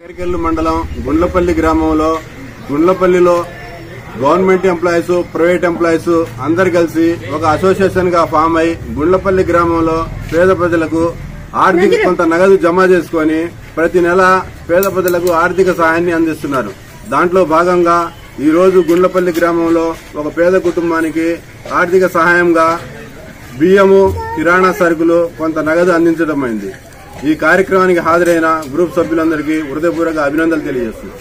కేర్కెల్లు మండలం గుండ్లపల్లి గ్రామంలో గుండ్లపల్లిలో government employees private employees అందరు కలిసి ఒక అసోసియేషన్ గా ఫామ్ అయి గుండ్లపల్లి గ్రామంలో పేద ప్రజలకు ఆర్థిక కొంత నగదు జమ చేసుకుని ప్రతి నెల పేద ప్రజలకు ఆర్థిక సహాయాన్ని అందిస్తున్నారు. దాంట్లో భాగంగా ఈ రోజు గుండ్లపల్లి గ్రామంలో ఒక పేద కుటుంబానికి ఆర్థిక సహాయంగా బియ్యము, కిరాణా సరుకులు, కొంత నగదు అందించడం అయింది. ఈ కార్యక్రమానికి హాజరైన గ్రూప్ సభ్యులందరికీ హృదయపూర్వక అభినందనలు తెలియజేస్తున్నాను.